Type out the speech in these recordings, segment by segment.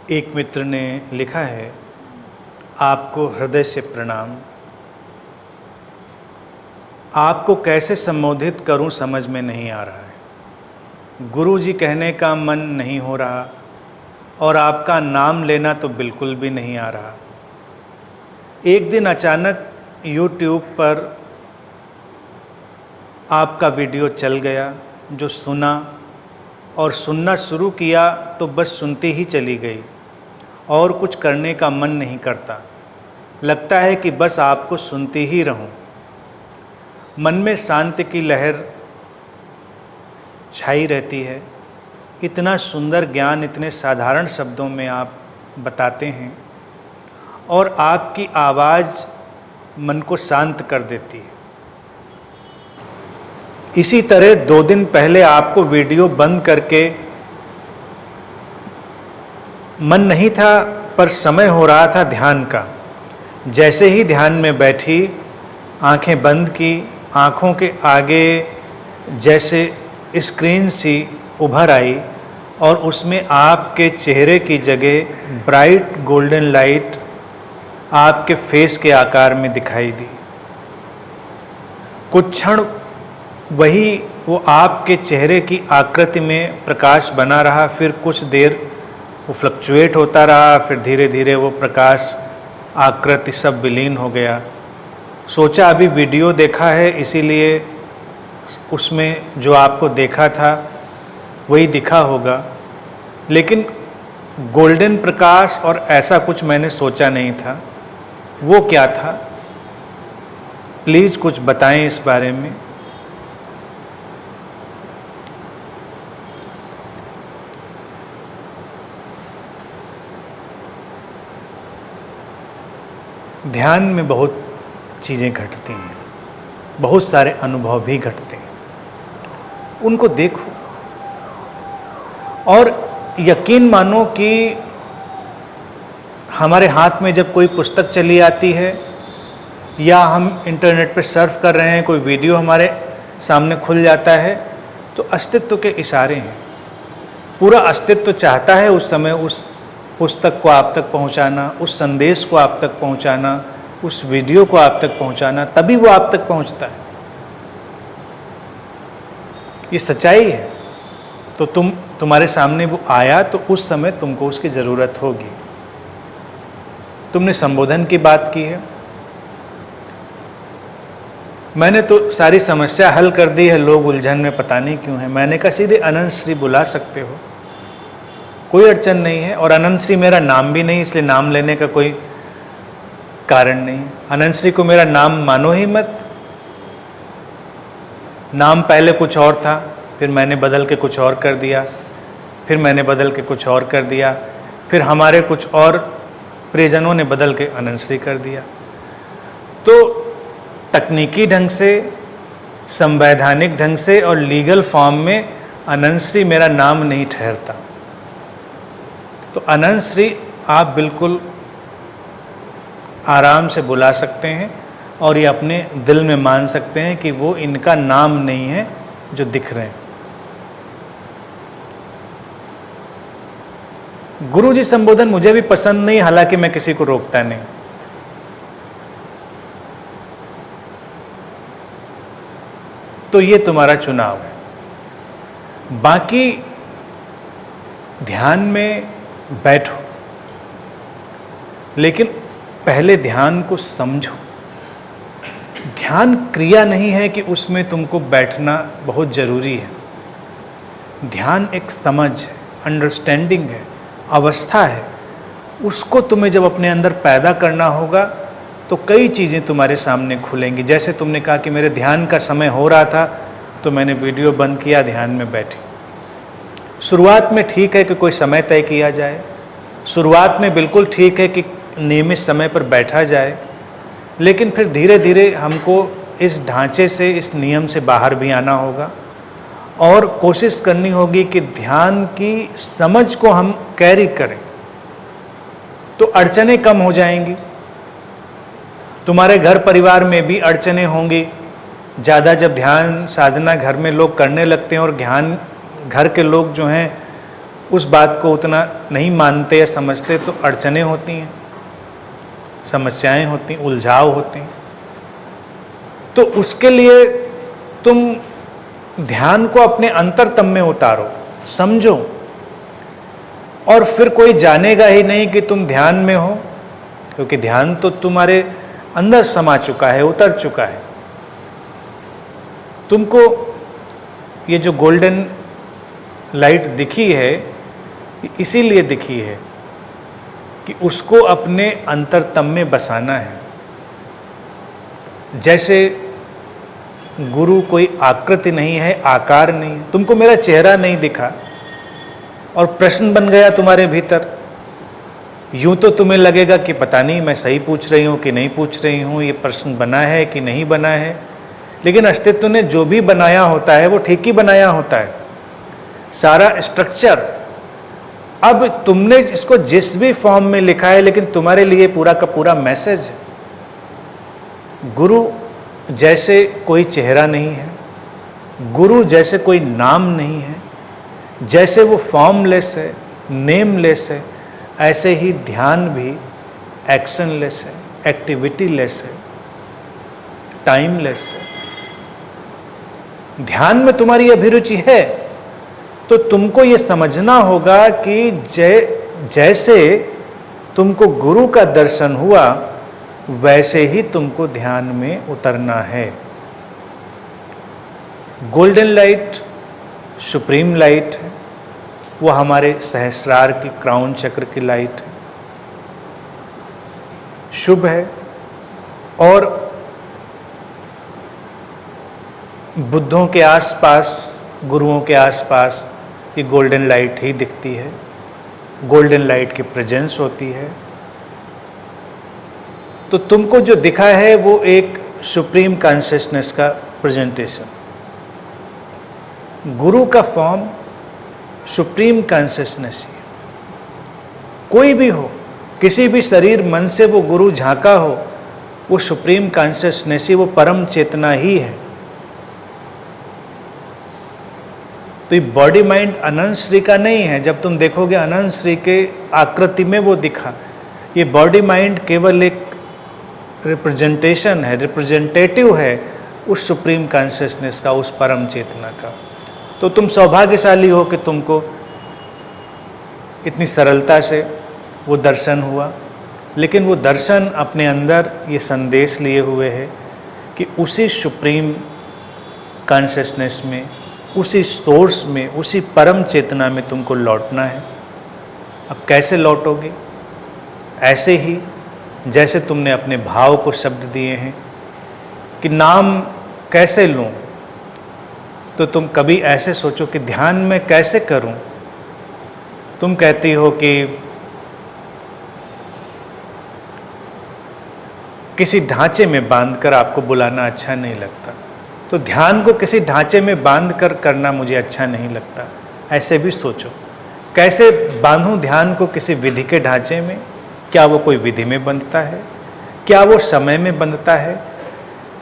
एक मित्र ने लिखा है, आपको हृदय से प्रणाम। आपको कैसे संबोधित करूं समझ में नहीं आ रहा है। गुरु जी कहने का मन नहीं हो रहा और आपका नाम लेना तो बिल्कुल भी नहीं आ रहा। एक दिन अचानक YouTube पर आपका वीडियो चल गया, जो सुना और सुनना शुरू किया तो बस सुनती ही चली गई और कुछ करने का मन नहीं करता। लगता है कि बस आपको सुनती ही रहूं। मन में शांति की लहर छाई रहती है। इतना सुंदर ज्ञान इतने साधारण शब्दों में आप बताते हैं और आपकी आवाज़ मन को शांत कर देती है। इसी तरह 2 दिन पहले आपको वीडियो बंद करके मन नहीं था, पर समय हो रहा था ध्यान का। जैसे ही ध्यान में बैठी, आंखें बंद की, आंखों के आगे जैसे स्क्रीन सी उभर आई और उसमें आपके चेहरे की जगह ब्राइट गोल्डन लाइट आपके फेस के आकार में दिखाई दी। कुछ क्षण वही वो आपके चेहरे की आकृति में प्रकाश बना रहा, फिर कुछ देर वो फ्लक्चुएट होता रहा, फिर धीरे धीरे वो प्रकाश आकृति सब विलीन हो गया। सोचा अभी वीडियो देखा है, इसीलिए उसमें जो आपको देखा था वही दिखा होगा, लेकिन गोल्डन प्रकाश और ऐसा कुछ मैंने सोचा नहीं था। वो क्या था, प्लीज़ कुछ बताएं इस बारे में। ध्यान में बहुत चीज़ें घटती हैं, बहुत सारे अनुभव भी घटते हैं। उनको देखो और यकीन मानो कि हमारे हाथ में जब कोई पुस्तक चली आती है या हम इंटरनेट पर सर्फ कर रहे हैं, कोई वीडियो हमारे सामने खुल जाता है, तो अस्तित्व के इशारे हैं। पूरा अस्तित्व चाहता है उस समय उस पुस्तक को आप तक पहुंचाना, उस संदेश को आप तक पहुंचाना, उस वीडियो को आप तक पहुंचाना, तभी वो आप तक पहुंचता है। ये सच्चाई है। तो तुम्हारे सामने वो आया तो उस समय तुमको उसकी ज़रूरत होगी। तुमने संबोधन की बात की है, मैंने तो सारी समस्या हल कर दी है। लोग उलझन में पता नहीं क्यों है। मैंने कहा सीधे अनंत श्री बुला सकते हो, कोई अड़चन नहीं है। और अनंत श्री मेरा नाम भी नहीं, इसलिए नाम लेने का कोई कारण नहीं। अनंत श्री को मेरा नाम मानो ही मत। नाम पहले कुछ और था, फिर मैंने बदल के कुछ और कर दिया, फिर मैंने बदल के कुछ और कर दिया, फिर हमारे कुछ और प्रियजनों ने बदल के अनंत श्री कर दिया। तो तकनीकी ढंग से, संवैधानिक ढंग से और लीगल फॉर्म में अनंत श्री मेरा नाम नहीं ठहरता। तो अनंत श्री आप बिल्कुल आराम से बुला सकते हैं और ये अपने दिल में मान सकते हैं कि वो इनका नाम नहीं है जो दिख रहे हैं। गुरु जी संबोधन मुझे भी पसंद नहीं, हालांकि मैं किसी को रोकता नहीं। तो ये तुम्हारा चुनाव है। बाकी ध्यान में बैठो, लेकिन पहले ध्यान को समझो। ध्यान क्रिया नहीं है कि उसमें तुमको बैठना बहुत ज़रूरी है। ध्यान एक समझ है, अंडरस्टैंडिंग है, अवस्था है। उसको तुम्हें जब अपने अंदर पैदा करना होगा तो कई चीज़ें तुम्हारे सामने खुलेंगी। जैसे तुमने कहा कि मेरे ध्यान का समय हो रहा था तो मैंने वीडियो बंद किया, ध्यान में बैठी। शुरुआत में ठीक है कि कोई समय तय किया जाए, शुरुआत में बिल्कुल ठीक है कि नियमित समय पर बैठा जाए, लेकिन फिर धीरे धीरे हमको इस ढांचे से, इस नियम से बाहर भी आना होगा और कोशिश करनी होगी कि ध्यान की समझ को हम कैरी करें, तो अड़चनें कम हो जाएंगी। तुम्हारे घर परिवार में भी अड़चनें होंगी। ज़्यादा जब ध्यान साधना घर में लोग करने लगते हैं और ध्यान घर के लोग जो हैं उस बात को उतना नहीं मानते या समझते तो अड़चनें होती हैं, समस्याएं होती हैं, उलझाव होते हैं। तो उसके लिए तुम ध्यान को अपने अंतरतम में उतारो, समझो, और फिर कोई जानेगा ही नहीं कि तुम ध्यान में हो, क्योंकि ध्यान तो तुम्हारे अंदर समा चुका है, उतर चुका है। तुमको ये जो गोल्डन लाइट दिखी है, इसीलिए दिखी है कि उसको अपने अंतरतम में बसाना है। जैसे गुरु कोई आकृति नहीं है, आकार नहीं है। तुमको मेरा चेहरा नहीं दिखा और प्रश्न बन गया तुम्हारे भीतर, यूं तो तुम्हें लगेगा कि पता नहीं मैं सही पूछ रही हूँ कि नहीं पूछ रही हूँ, ये प्रश्न बना है कि नहीं बना है। लेकिन अस्तित्व ने जो भी बनाया होता है वो ठीक ही बनाया होता है, सारा स्ट्रक्चर। अब तुमने इसको जिस भी फॉर्म में लिखा है, लेकिन तुम्हारे लिए पूरा का पूरा मैसेज है। गुरु जैसे कोई चेहरा नहीं है, गुरु जैसे कोई नाम नहीं है, जैसे वो फॉर्मलेस है, नेमलेस है, ऐसे ही ध्यान भी एक्शनलेस है, एक्टिविटीलेस है, टाइमलेस है। ध्यान में तुम्हारी अभिरुचि है तो तुमको ये समझना होगा कि जैसे तुमको गुरु का दर्शन हुआ वैसे ही तुमको ध्यान में उतरना है। गोल्डन लाइट सुप्रीम लाइट है, वो हमारे सहस्रार की क्राउन चक्र की लाइट है, शुभ है। और बुद्धों के आसपास, गुरुओं के आसपास ये गोल्डन लाइट ही दिखती है, गोल्डन लाइट की प्रेजेंस होती है। तो तुमको जो दिखा है वो एक सुप्रीम कॉन्शियसनेस का प्रेजेंटेशन। गुरु का फॉर्म सुप्रीम कॉन्शियसनेस ही है। कोई भी हो, किसी भी शरीर मन से वो गुरु झांका हो, वो सुप्रीम कॉन्शियसनेस ही, वो परम चेतना ही है। तो ये बॉडी माइंड अनंत श्री का नहीं है। जब तुम देखोगे अनंत श्री के आकृति में वो दिखा, ये बॉडी माइंड केवल एक रिप्रेजेंटेशन है, रिप्रेजेंटेटिव है उस सुप्रीम कॉन्शियसनेस का, उस परम चेतना का। तो तुम सौभाग्यशाली हो कि तुमको इतनी सरलता से वो दर्शन हुआ। लेकिन वो दर्शन अपने अंदर ये संदेश लिए हुए है कि उसी सुप्रीम कॉन्शियसनेस में, उसी सोर्स में, उसी परम चेतना में तुमको लौटना है। अब कैसे लौटोगे? ऐसे ही जैसे तुमने अपने भाव को शब्द दिए हैं कि नाम कैसे लूं, तो तुम कभी ऐसे सोचो कि ध्यान में कैसे करूं। तुम कहती हो कि किसी ढांचे में बांधकर आपको बुलाना अच्छा नहीं लगता, तो ध्यान को किसी ढांचे में बांधकर करना मुझे अच्छा नहीं लगता। ऐसे भी सोचो, कैसे बांधूं ध्यान को किसी विधि के ढांचे में? क्या वो कोई विधि में बंधता है? क्या वो समय में बंधता है?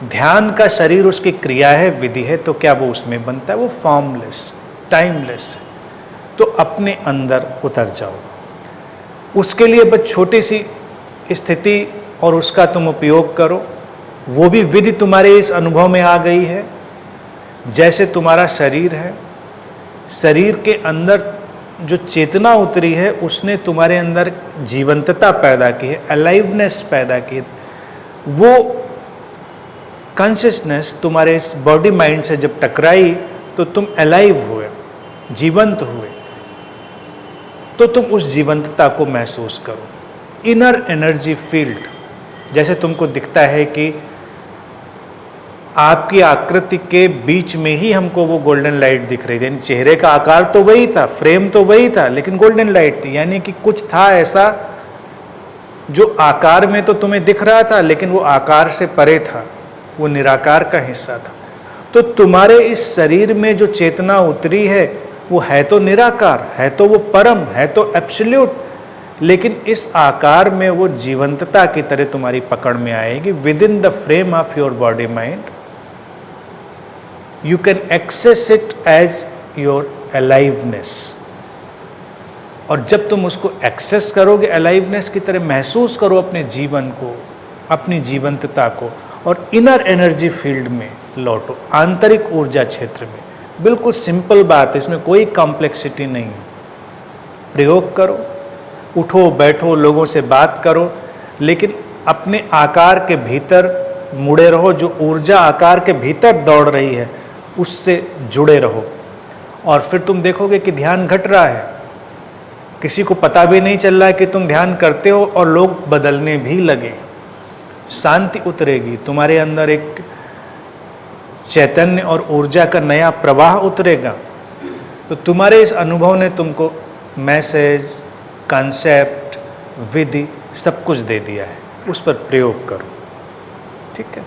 ध्यान का शरीर उसकी क्रिया है, विधि है, तो क्या वो उसमें बनता है? वो फॉर्मलेस, टाइमलेस है। तो अपने अंदर उतर जाओ। उसके लिए बस छोटी सी स्थिति और उसका तुम उपयोग करो। वो भी विधि तुम्हारे इस अनुभव में आ गई है। जैसे तुम्हारा शरीर है, शरीर के अंदर जो चेतना उतरी है उसने तुम्हारे अंदर जीवंतता पैदा की है, अलाइवनेस पैदा की है। वो कॉन्शियसनेस तुम्हारे इस बॉडी माइंड से जब टकराई तो तुम अलाइव हुए, जीवंत हुए। तो तुम उस जीवंतता को महसूस करो। इनर एनर्जी फील्ड, जैसे तुमको दिखता है कि आपकी आकृति के बीच में ही हमको वो गोल्डन लाइट दिख रही थी। यानी चेहरे का आकार तो वही था, फ्रेम तो वही था, लेकिन गोल्डन लाइट थी। यानी कि कुछ था ऐसा जो आकार में तो तुम्हें दिख रहा था, लेकिन वो आकार से परे था, वो निराकार का हिस्सा था। तो तुम्हारे इस शरीर में जो चेतना उतरी है वो है तो निराकार, है तो वो परम, है तो एब्सोल्यूट, लेकिन इस आकार में वो जीवंतता की तरह तुम्हारी पकड़ में आएगी। With in the frame of your body mind you can access it as your aliveness. और जब तुम उसको एक्सेस करोगे, अलाइवनेस की तरह महसूस करो अपने जीवन को, अपनी जीवंतता को, और इनर एनर्जी फील्ड में लौटो, आंतरिक ऊर्जा क्षेत्र में। बिल्कुल सिंपल बात है, इसमें कोई कॉम्प्लेक्सिटी नहीं है। प्रयोग करो, उठो बैठो, लोगों से बात करो, लेकिन अपने आकार के भीतर मुड़े रहो। जो ऊर्जा आकार के भीतर दौड़ रही है उससे जुड़े रहो, और फिर तुम देखोगे कि ध्यान घट रहा है। किसी को पता भी नहीं चल रहा है कि तुम ध्यान करते हो, और लोग बदलने भी लगे। शांति उतरेगी, तुम्हारे अंदर एक चैतन्य और ऊर्जा का नया प्रवाह उतरेगा। तो तुम्हारे इस अनुभव ने तुमको मैसेज, कॉन्सेप्ट, विधि सब कुछ दे दिया है। उस पर प्रयोग करो, ठीक है।